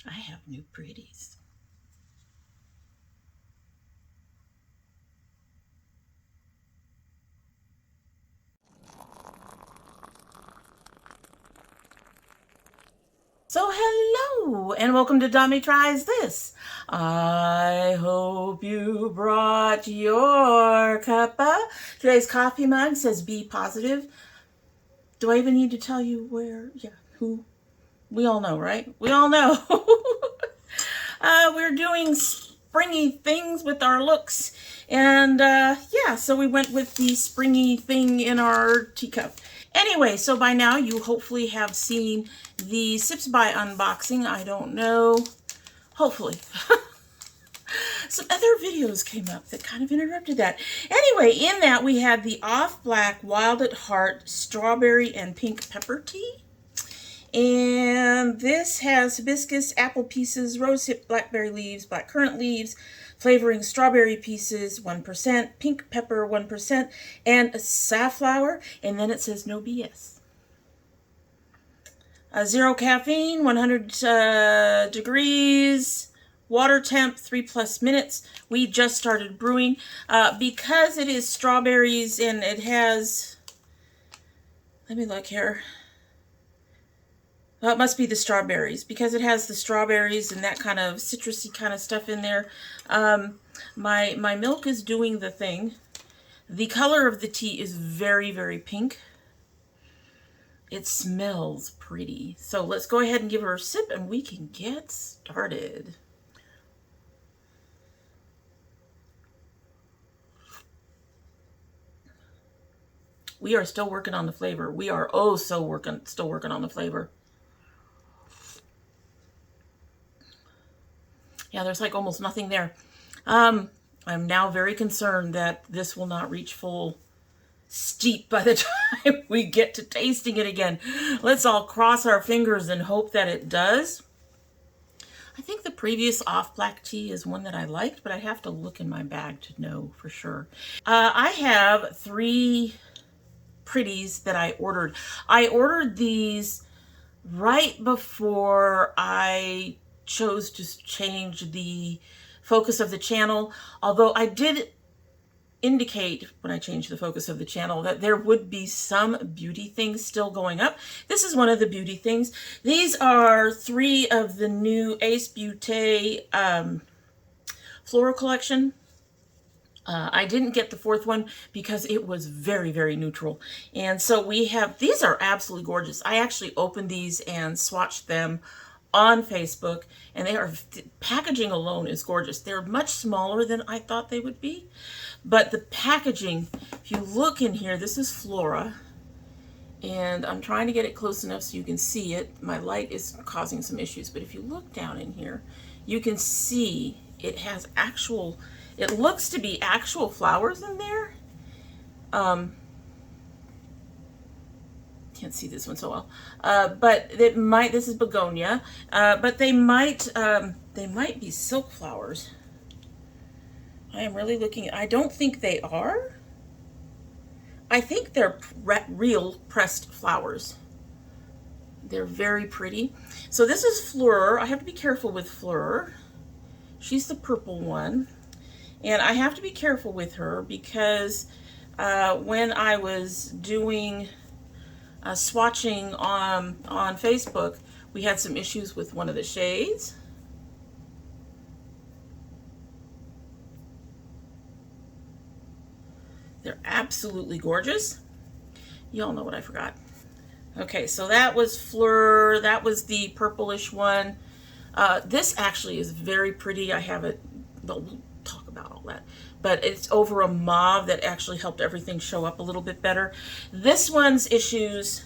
I have new pretties. So hello and welcome to Dommy Tries This. I hope you brought your cuppa. Today's coffee mug says be positive. Do I even need to tell you where? Yeah, who? We all know, right? We all know. We're doing springy things with our looks. And yeah, so we went with the springy thing in our teacup. Anyway, so by now you hopefully have seen the Sips by unboxing. I don't know. Hopefully. Some other videos came up that kind of interrupted that. Anyway, in that we had the Off Black Wild at Heart Strawberry and Pink Pepper Tea. And this has hibiscus, apple pieces, rosehip, blackberry leaves, blackcurrant leaves, flavoring strawberry pieces, 1%, pink pepper, 1%, and a safflower. And then it says no BS. Zero caffeine, 100 degrees, water temp, 3+ minutes. We just started brewing. Because it is strawberries and it has, let me look here. Well, it must be the strawberries because it has the strawberries and that kind of citrusy kind of stuff in there. My milk is doing the thing. The color of the tea is very, very pink. It smells pretty. So let's go ahead and give her a sip and we can get started. We are still working on the flavor. We are still working on the flavor. Yeah, there's like almost nothing there. I'm now very concerned that this will not reach full steep by the time we get to tasting it again. Let's all cross our fingers and hope that it does. I think the previous Off Black tea is one that I liked, but I have to look in my bag to know for sure. I have 3 pretties that I ordered. I ordered these right before I chose to change the focus of the channel, although I did indicate when I changed the focus of the channel that there would be some beauty things still going up. This is one of the beauty things. These are 3 of the new Ace Beaute floral collection. I didn't get the 4th one because it was very, very neutral. And so we have, these are absolutely gorgeous. I actually opened these and swatched them on Facebook, and they are, packaging alone is gorgeous. They're much smaller than I thought they would be, but the packaging, if you look in here, this is Flora, and I'm trying to get it close enough so you can see it. My light is causing some issues, but if you look down in here, you can see it has actual, it looks to be actual flowers in there. Can't see this one so well, but it might, this is begonia, but they might be silk flowers. I am really looking, I don't think they are. I think they're real pressed flowers. They're very pretty. So this is Fleur. I have to be careful with Fleur. She's the purple one. And I have to be careful with her because when I was doing swatching on Facebook, we had some issues with one of the shades. They're absolutely gorgeous. Y'all know what I forgot. Okay, so that was Fleur. That was the purplish one. This actually is very pretty. I have it, we'll talk about all that. But it's over a mauve that actually helped everything show up a little bit better. This one's issues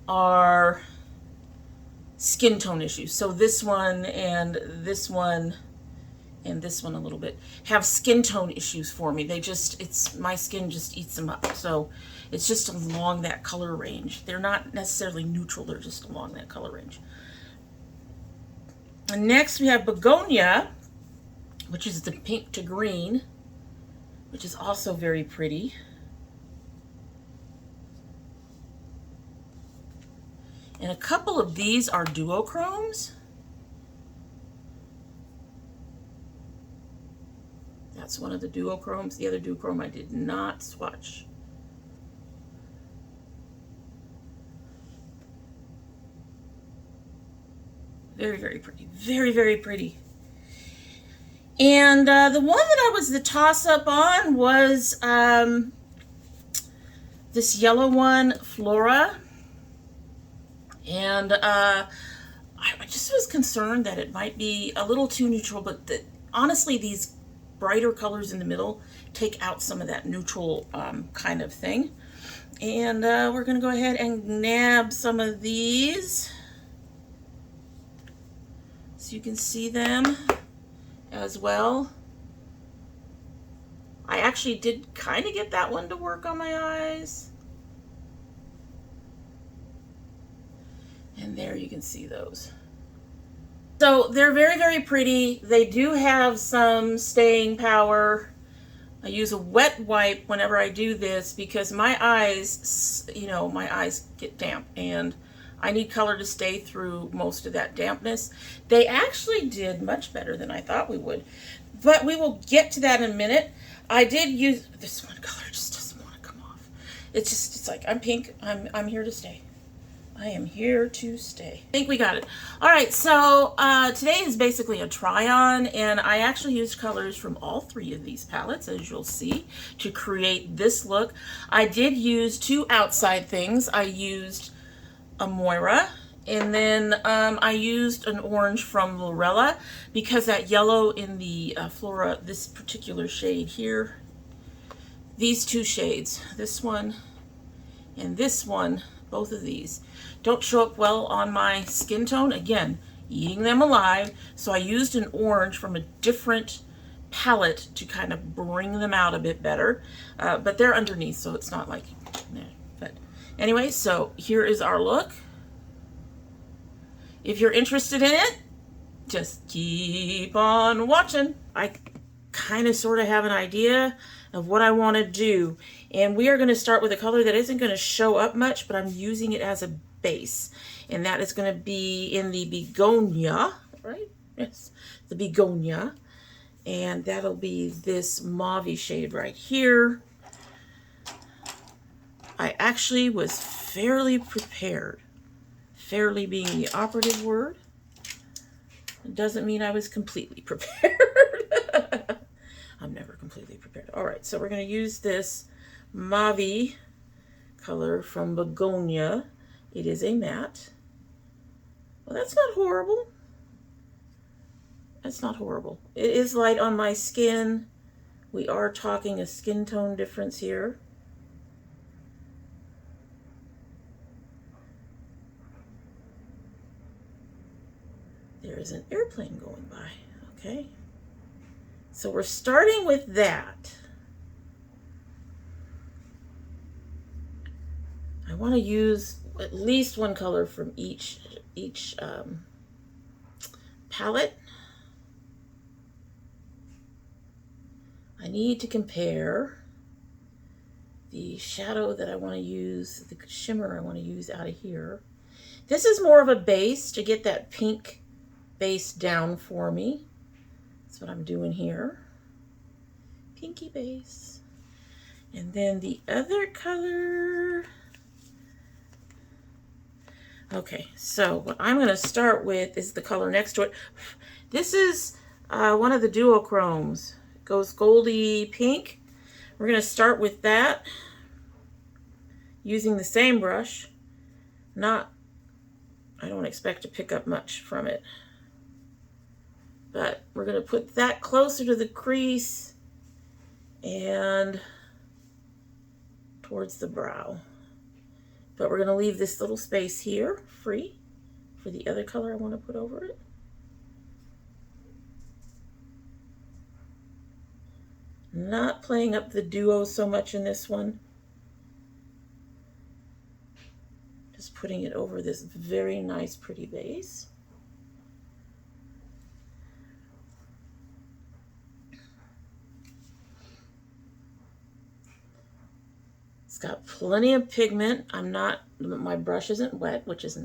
are skin tone issues. So this one and this one and this one a little bit have skin tone issues for me. They just, it's, my skin just eats them up. So it's just along that color range. They're not necessarily neutral, they're just along that color range. And next we have begonia, which is the pink to green, which is also very pretty. And a couple of these are duochromes. That's one of the duochromes. The other duochrome I did not swatch. Very, very pretty. Very, very pretty. And the one that I was the toss-up on was this yellow one, Flora. And I just was concerned that it might be a little too neutral, but honestly, these brighter colors in the middle take out some of that neutral kind of thing. And we're going to go ahead and nab some of these so you can see them as well. I actually did kind of get that one to work on my eyes. And there you can see those. So they're very, very pretty. They do have some staying power. I use a wet wipe whenever I do this because my eyes, you know, my eyes get damp and I need color to stay through most of that dampness. They actually did much better than I thought we would, but we will get to that in a minute. I did use this one color, just doesn't want to come off. It's like, I'm pink, I'm here to stay. I am here to stay. I think we got it. All right, so today is basically a try-on, and I actually used colors from all three of these palettes, as you'll see, to create this look. I did use two outside things. I used a Moira, and then I used an orange from Lorella, because that yellow in the Flora, this particular shade here, these two shades, this one and this one, both of these, don't show up well on my skin tone. Again, eating them alive. So I used an orange from a different palette to kind of bring them out a bit better. But they're underneath, so it's not like, but anyway, so here is our look. If you're interested in it, just keep on watching. I kind of sort of have an idea of what I want to do. And we are going to start with a color that isn't going to show up much, but I'm using it as a base. And that is going to be in the Begonia, right? Yes, the Begonia. And that'll be this mauve shade right here. I actually was fairly prepared. Fairly being the operative word. It doesn't mean I was completely prepared. I'm never completely prepared. All right, so we're going to use this mauve color from Begonia. It is a matte. Well, that's not horrible. That's not horrible. It is light on my skin. We are talking a skin tone difference here. There is an airplane going by, okay? So we're starting with that. I want to use at least one color from each palette. I need to compare the shadow that I want to use, the shimmer I want to use out of here. This is more of a base to get that pink base down for me. That's what I'm doing here. Pinky base. And then the other color. Okay, so what I'm going to start with is the color next to it. This is one of the duochromes. It goes goldy pink. We're going to start with that using the same brush. I don't expect to pick up much from it. But we're going to put that closer to the crease and towards the brow. But we're going to leave this little space here free for the other color I want to put over it. Not playing up the duo so much in this one. Just putting it over this very nice, pretty base. It's got plenty of pigment. My brush isn't wet, which is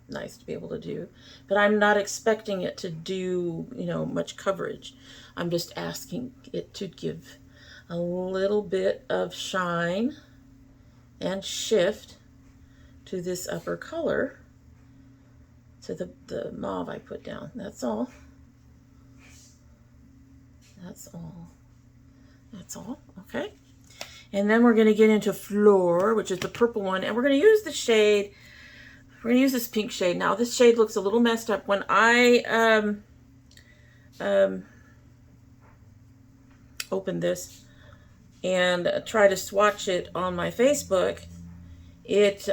nice to be able to do. But I'm not expecting it to do, you know, much coverage. I'm just asking it to give a little bit of shine and shift to this upper color, to the mauve I put down. That's all. That's all. That's all. Okay. And then we're going to get into Floor, which is the purple one, and we're going to use the shade. We're going to use this pink shade. Now, this shade looks a little messed up. When I opened this and try to swatch it on my Facebook, it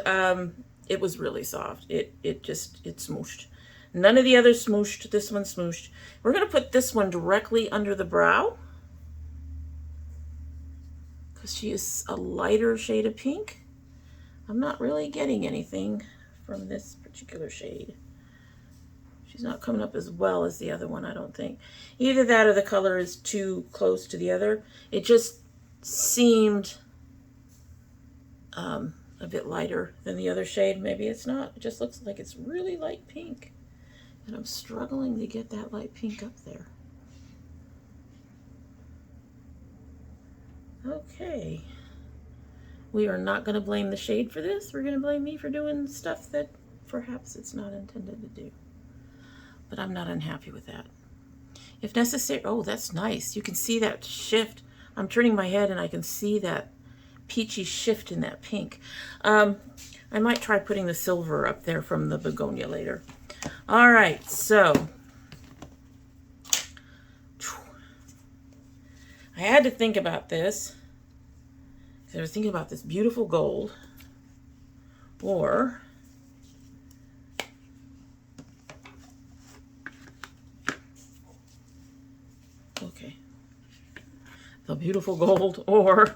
was really soft. It smooshed. None of the others smooshed. This one smooshed. We're going to put this one directly under the brow because she is a lighter shade of pink. I'm not really getting anything from this particular shade. She's not coming up as well as the other one, I don't think. Either that or the color is too close to the other. It just seemed a bit lighter than the other shade. Maybe it's not. It just looks like it's really light pink. And I'm struggling to get that light pink up there. Okay. We are not going to blame the shade for this. We're going to blame me for doing stuff that perhaps it's not intended to do. But I'm not unhappy with that. If necessary, oh, that's nice. You can see that shift. I'm turning my head and I can see that peachy shift in that pink. I might try putting the silver up there from the begonia later. All right, so I had to think about this because I was thinking about this beautiful gold, or okay, the beautiful gold, or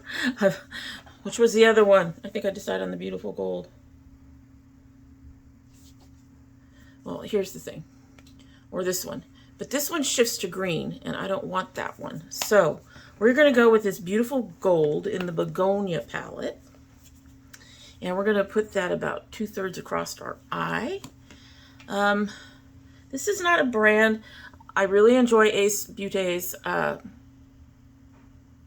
which was the other one? I think I decided on the beautiful gold. Well, here's the thing, or this one, but this one shifts to green and I don't want that one. So we're going to go with this beautiful gold in the begonia palette, and we're going to put that about 2/3 across our eye. This is not a brand. I really enjoy Ace Beaute's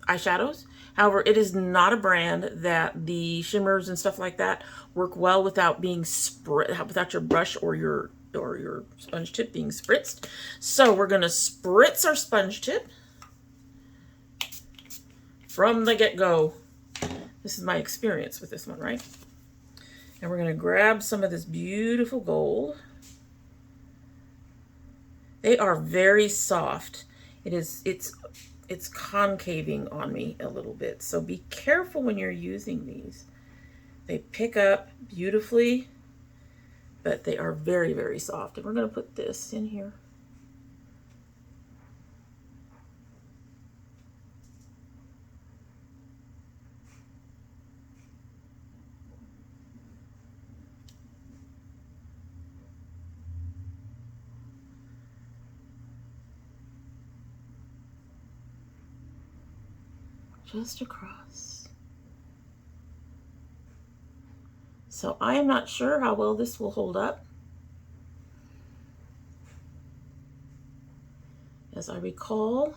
eyeshadows. However, it is not a brand that the shimmers and stuff like that work well without being without your brush or your sponge tip being spritzed. So we're going to spritz our sponge tip from the get-go. This is my experience with this one, right? And we're going to grab some of this beautiful gold. They are very soft. It's concaving on me a little bit. So be careful when you're using these. They pick up beautifully, but they are very, very soft. And we're going to put this in here. Just across. So I am not sure how well this will hold up. As I recall,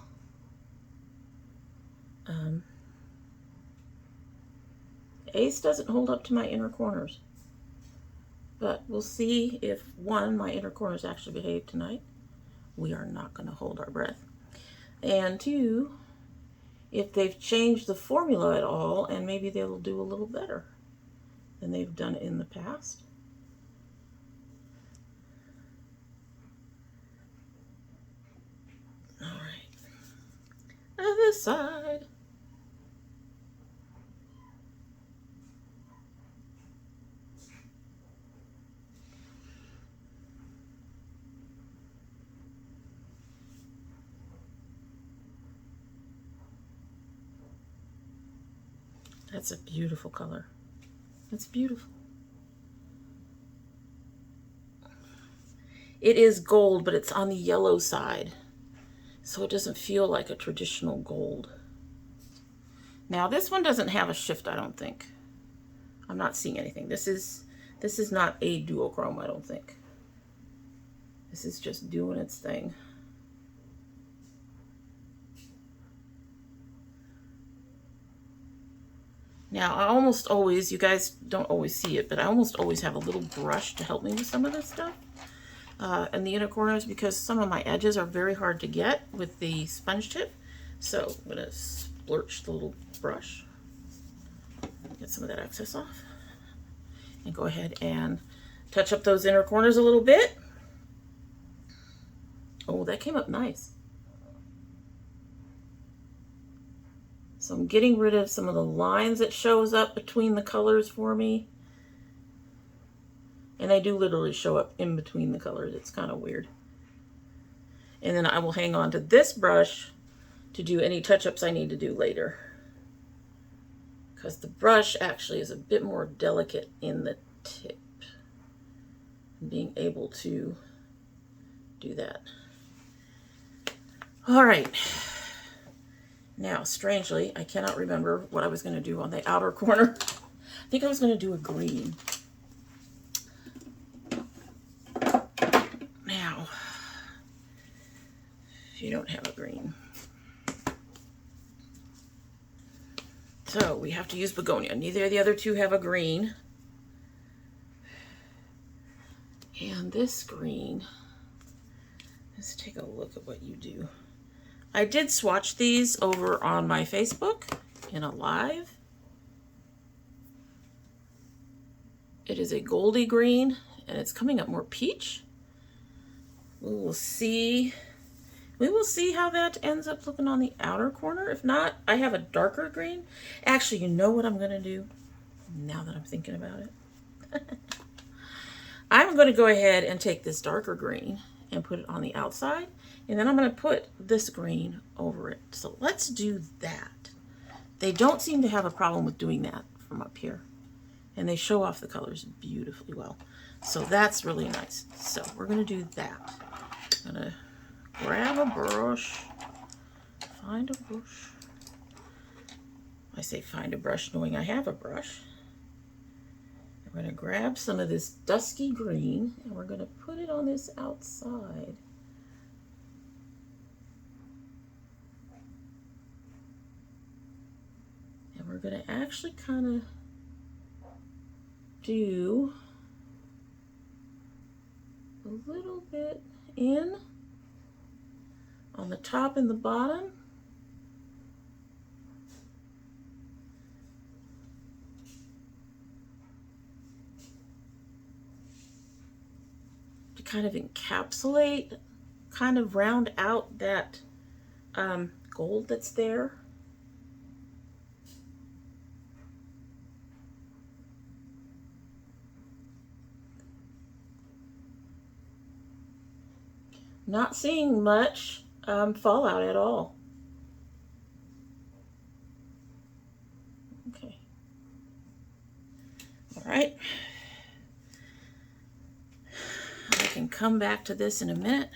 Ace doesn't hold up to my inner corners. But we'll see if, one, my inner corners actually behave tonight. We are not going to hold our breath. And two, if they've changed the formula at all, and maybe they'll do a little better than they've done in the past. All right. Other side. That's a beautiful color. That's beautiful. It is gold, but it's on the yellow side, so it doesn't feel like a traditional gold. Now this one doesn't have a shift, I don't think. I'm not seeing anything. This is not a duochrome, I don't think. This is just doing its thing. Now, I almost always, you guys don't always see it, but I almost always have a little brush to help me with some of this stuff in the inner corners, because some of my edges are very hard to get with the sponge tip. So I'm going to splurch the little brush, get some of that excess off, and go ahead and touch up those inner corners a little bit. Oh, that came up nice. So I'm getting rid of some of the lines that shows up between the colors for me. And they do literally show up in between the colors. It's kind of weird. And then I will hang on to this brush to do any touch-ups I need to do later, because the brush actually is a bit more delicate in the tip. And being able to do that. All right. Now, strangely, I cannot remember what I was going to do on the outer corner. I think I was going to do a green. Now, if you don't have a green. So we have to use begonia. Neither of the other two have a green. And this green, let's take a look at what you do. I did swatch these over on my Facebook in a live. It is a goldy green, and it's coming up more peach. We will see. We will see how that ends up looking on the outer corner. If not, I have a darker green. Actually, you know what I'm going to do now that I'm thinking about it? I'm going to go ahead and take this darker green and put it on the outside. And then I'm going to put this green over it. So let's do that. They don't seem to have a problem with doing that from up here. And they show off the colors beautifully well. So that's really nice. So we're going to do that. I'm going to grab a brush. Find a brush. I say find a brush knowing I have a brush. We're going to grab some of this dusky green and we're going to put it on this outside. And we're going to actually kind of do a little bit in on the top and the bottom. To kind of encapsulate, kind of round out that gold that's there. Not seeing much fallout at all. Okay. All right. I can come back to this in a minute.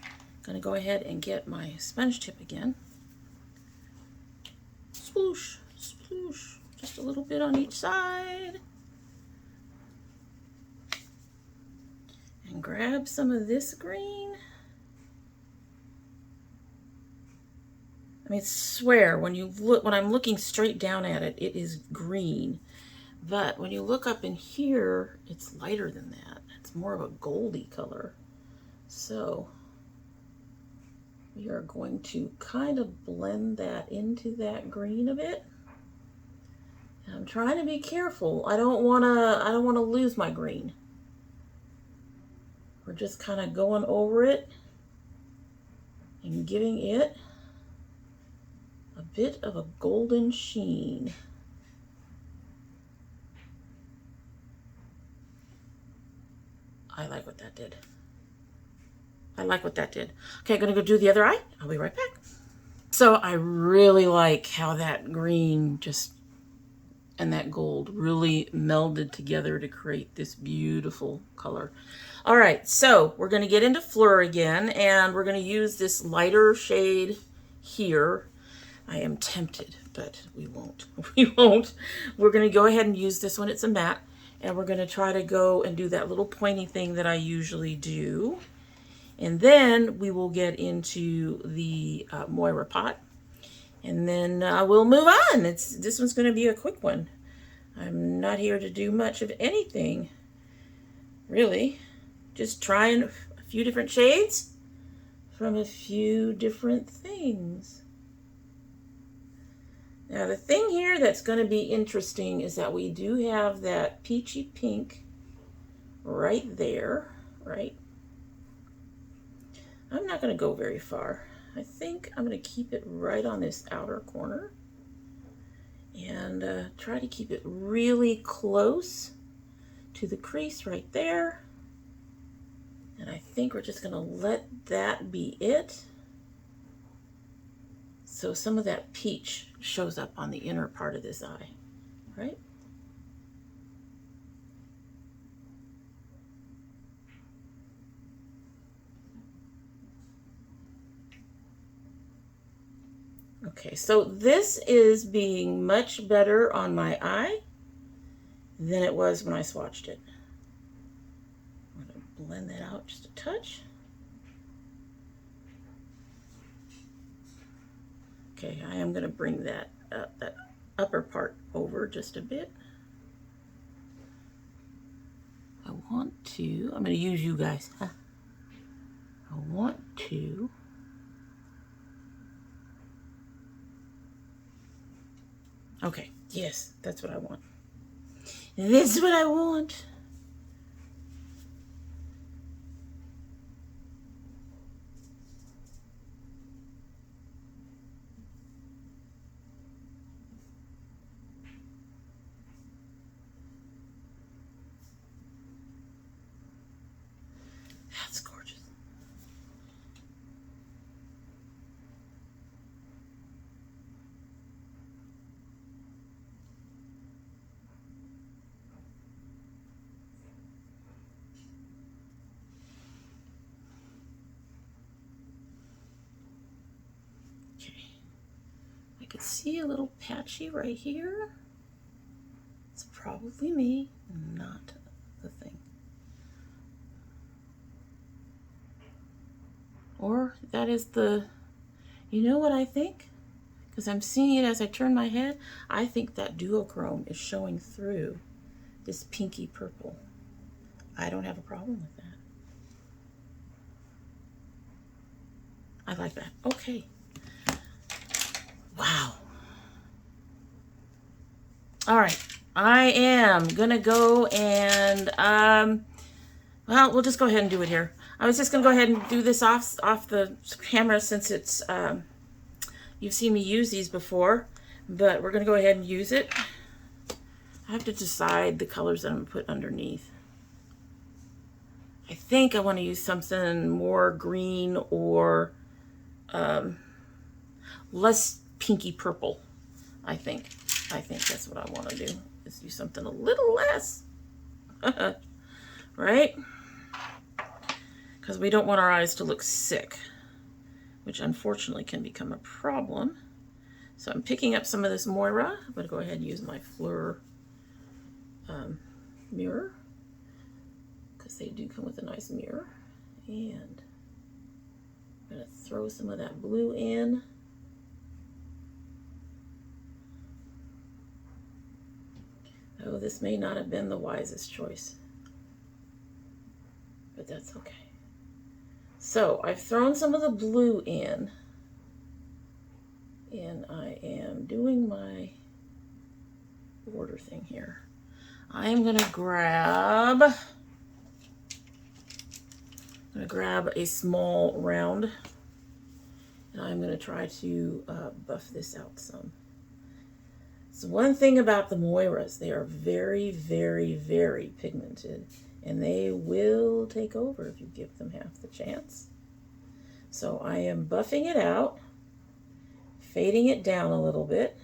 I'm going to go ahead and get my sponge tip again. Sploosh, sploosh. Just a little bit on each side. And grab some of this green. I mean, I swear, when you look, when I'm looking straight down at it, it is green. But when you look up in here, it's lighter than that. It's more of a goldy color. So we are going to kind of blend that into that green a bit. And I'm trying to be careful. I don't want to lose my green. We're just kind of going over it and giving it a bit of a golden sheen. I like what that did. I like what that did. Okay, I'm gonna go do the other eye. I'll be right back. So I really like how that green and that gold really melded together to create this beautiful color. All right, so we're gonna get into Fleur again, and we're gonna use this lighter shade here. I am tempted, but we won't. We won't. We're gonna go ahead and use this one. It's a matte, and we're gonna try to go and do that little pointy thing that I usually do. And then we will get into the Moira pot. And then we'll move on. This one's going to be a quick one. I'm not here to do much of anything, really. Just trying a few different shades from a few different things. Now the thing here that's going to be interesting is that we do have that peachy pink right there, right? I'm not going to go very far. I think I'm going to keep it right on this outer corner and try to keep it really close to the crease right there. And I think we're just going to let that be it. So some of that peach shows up on the inner part of this eye, right? Okay, so this is being much better on my eye than it was when I swatched it. I'm going to blend that out just a touch. Okay, I am going to bring that upper part over just a bit. I'm going to use you guys. I want to okay, yes, that's what I want. This is what I want. That's gorgeous. I could see a little patchy right here. It's probably me, not the thing. Or that is the, you know what I think? Because I'm seeing it as I turn my head. I think that duochrome is showing through this pinky purple. I don't have a problem with that. I like that. Okay. Wow. All right. I am gonna go and well, we'll just go ahead and do it here. I was just gonna go ahead and do this off the camera since it's you've seen me use these before, but we're gonna go ahead and use it. I have to decide the colors that I'm gonna put underneath. I think I want to use something more green or less pinky purple. I think that's what I want to do, is do something a little less. Right? Because we don't want our eyes to look sick, which unfortunately can become a problem. So I'm picking up some of this Moira. I'm going to go ahead and use my Fleur mirror, because they do come with a nice mirror. And I'm going to throw some of that blue in. Oh, this may not have been the wisest choice, but that's okay. So I've thrown some of the blue in, and I am doing my border thing here. I am going to grab a small round, and I'm going to try to buff this out some. So one thing about the Moiras, they are very, very, very pigmented, and they will take over if you give them half the chance. So I am buffing it out, fading it down a little bit.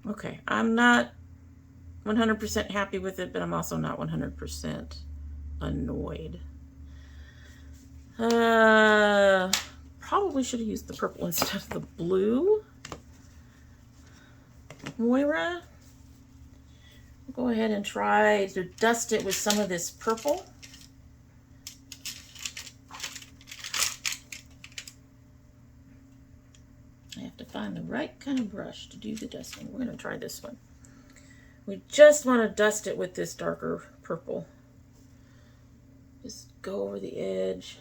Okay, I'm not 100% happy with it, but I'm also not 100% annoyed. probably should have used the purple instead of the blue. Moira, go ahead and try to dust it with some of this purple. I have to find the right kind of brush to do the dusting. We're going to try this one. We just want to dust it with this darker purple. Just go over the edge.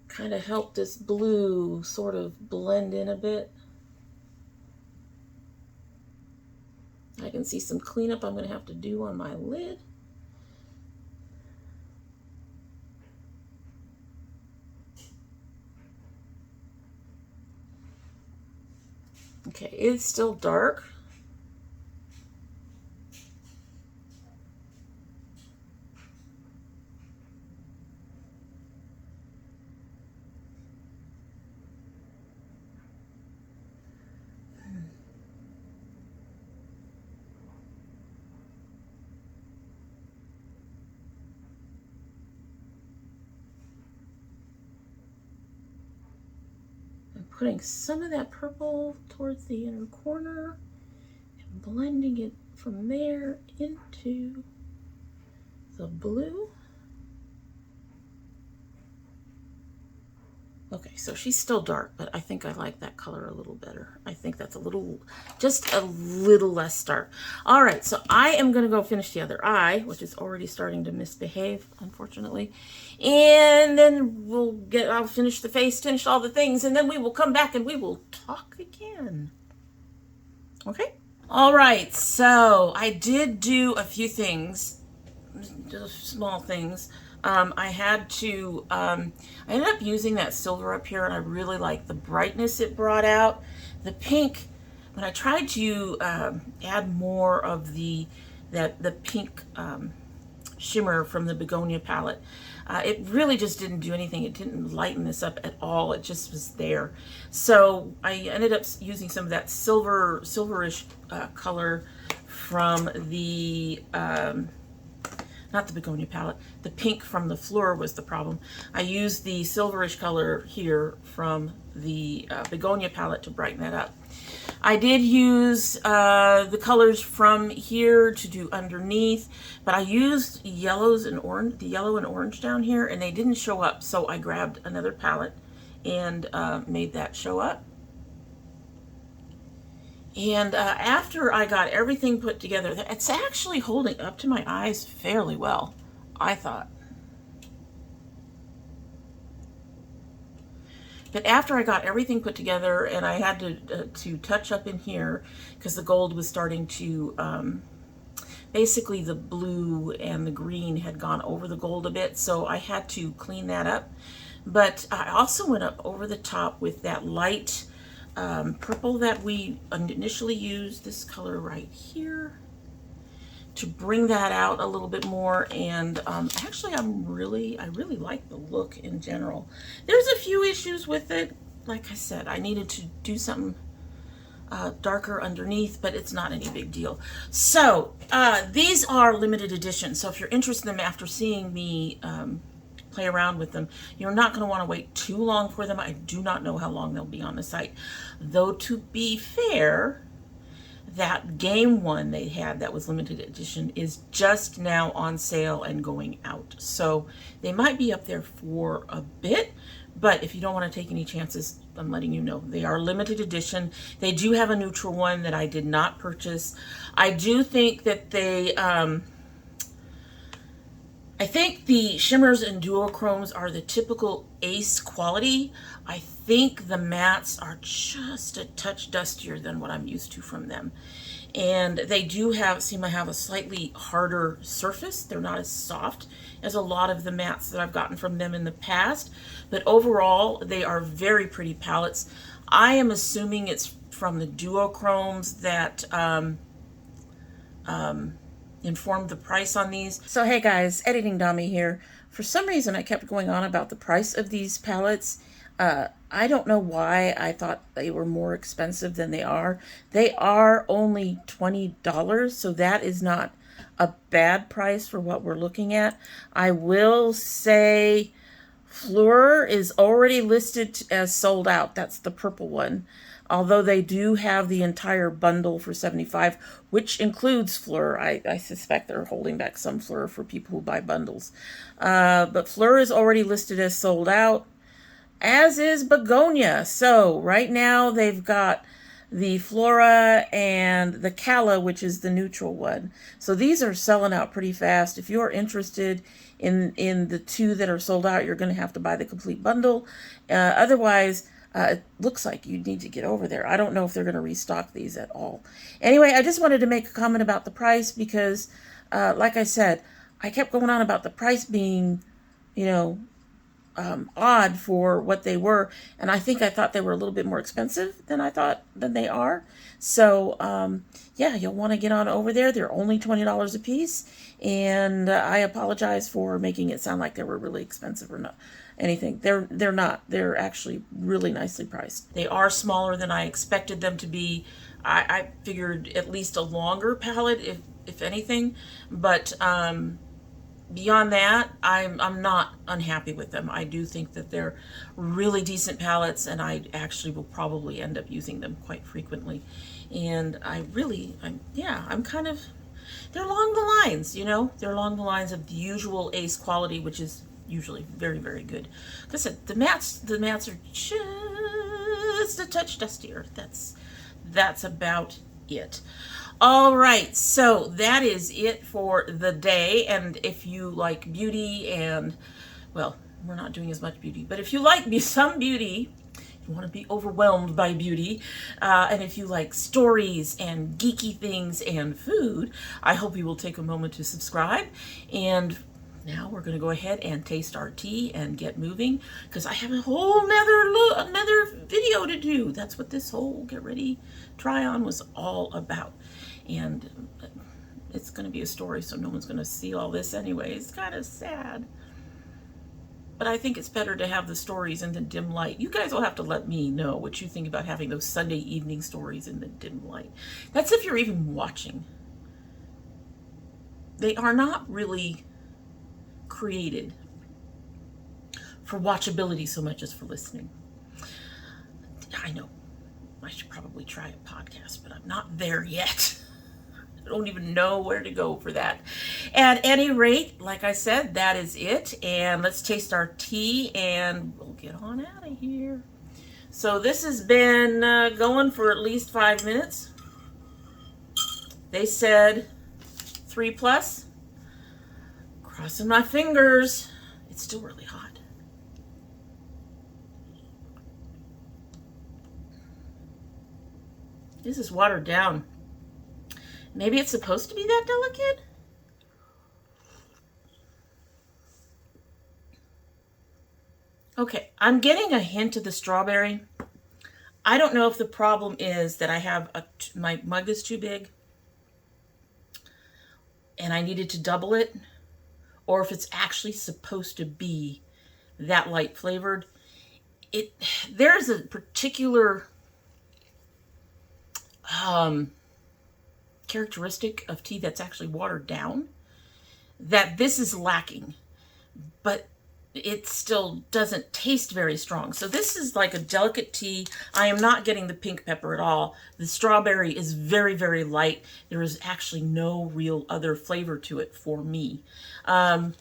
Kind of help this blue sort of blend in a bit. I can see some cleanup I'm going to have to do on my lid. Okay, it's still dark. Putting some of that purple towards the inner corner and blending it from there into the blue. Okay, so she's still dark, but I think I like that color a little better. I think that's just a little less dark. All right, so I am gonna go finish the other eye, which is already starting to misbehave, unfortunately. And then I'll finish the face, finish all the things, and then we will come back and we will talk again. Okay? All right, so I did do a few things, just small things. I ended up using that silver up here, and I really like the brightness it brought out. The pink, when I tried to add more of the pink shimmer from the Begonia palette, it really just didn't do anything. It didn't lighten this up at all. It just was there. So I ended up using some of that silverish color from the not the Begonia palette, the pink from the Fleur was the problem. I used the silverish color here from the Begonia palette to brighten that up. I did use the colors from here to do underneath, but I used yellows and orange, the yellow and orange down here, and they didn't show up, so I grabbed another palette and made that show up. And after I got everything put together, it's actually holding up to my eyes fairly well, I thought. But after I got everything put together, and I had to touch up in here because the gold was starting to, basically the blue and the green had gone over the gold a bit, so I had to clean that up. But I also went up over the top with that light purple that we initially used, this color right here, to bring that out a little bit more. And actually I really like the look in general. There's a few issues with it. Like I said, I needed to do something darker underneath, but it's not any big deal. So these are limited edition, so if you're interested in them after seeing me play around with them, you're not going to want to wait too long for them. I do not know how long they'll be on the site, though. To be fair, that game one they had that was limited edition is just now on sale and going out, so they might be up there for a bit. But if you don't want to take any chances, I'm letting you know they are limited edition. They do have a neutral one that I did not purchase. I do think that they I think the shimmers and duochromes are the typical ace quality. I think the mattes are just a touch dustier than what I'm used to from them. And they do seem to have a slightly harder surface. They're not as soft as a lot of the mattes that I've gotten from them in the past. But overall, they are very pretty palettes. I am assuming it's from the duochromes that informed the price on these. So hey guys, Editing Dummy here. For some reason I kept going on about the price of these palettes. I don't know why I thought they were more expensive than they are. They are only $20, so that is not a bad price for what we're looking at. I will say Fleur is already listed as sold out. That's the purple one. Although they do have the entire bundle for $75, which includes Fleur. I suspect they're holding back some Fleur for people who buy bundles. But Fleur is already listed as sold out, as is Begonia. So right now they've got the Flora and the Calla, which is the neutral one. So these are selling out pretty fast. If you're interested in the two that are sold out, you're going to have to buy the complete bundle. Otherwise, it looks like you need to get over there. I don't know if they're going to restock these at all. Anyway, I just wanted to make a comment about the price because, like I said, I kept going on about the price being, you know, odd for what they were, and I thought they were a little bit more expensive than they are. So yeah, you'll want to get on over there. They're only $20 a piece, and I apologize for making it sound like they were really expensive or not anything. They're not. They're actually really nicely priced. They are smaller than I expected them to be. I figured at least a longer palette, if anything, but beyond that, I'm not unhappy with them. I do think that they're really decent palettes, and I actually will probably end up using them quite frequently. And I'm kind of, they're along the lines, you know, they're along the lines of the usual Ace quality, which is usually very, very good. Like I said, the mattes are just a touch dustier. That's about it. All right, so that is it for the day. And if you like beauty and, well, we're not doing as much beauty, but if you like some beauty, you want to be overwhelmed by beauty, and if you like stories and geeky things and food, I hope you will take a moment to subscribe. And now we're going to go ahead and taste our tea and get moving, because I have a whole another video to do. That's what this whole get ready try on was all about. And it's going to be a story, so no one's going to see all this anyway. It's kind of sad. But I think it's better to have the stories in the dim light. You guys will have to let me know what you think about having those Sunday evening stories in the dim light. That's if you're even watching. They are not really created for watchability so much as for listening. I know I should probably try a podcast, but I'm not there yet. I don't even know where to go for that. At any rate, like I said, that is it. And let's taste our tea and we'll get on out of here. So this has been going for at least 5 minutes. They said 3+. Crossing my fingers. It's still really hot. This is watered down. Maybe it's supposed to be that delicate? Okay, I'm getting a hint of the strawberry. I don't know if the problem is that I have my mug is too big and I needed to double it, or if it's actually supposed to be that light flavored. There's a particular characteristic of tea that's actually watered down that this is lacking, but it still doesn't taste very strong. So this is like a delicate tea. I am not getting the pink pepper at all. The strawberry is very, very light. There is actually no real other flavor to it for me. You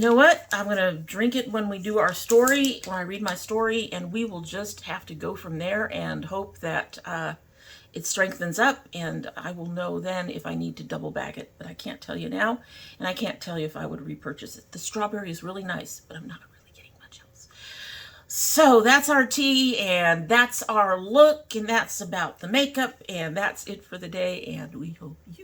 know what? I'm going to drink it when we do our story, when I read my story, and we will just have to go from there and hope that it strengthens up, and I will know then if I need to double bag it. But I can't tell you now, and I can't tell you if I would repurchase it. The strawberry is really nice, but I'm not really getting much else. So that's our tea, and that's our look, and that's about the makeup, and that's it for the day, and we hope you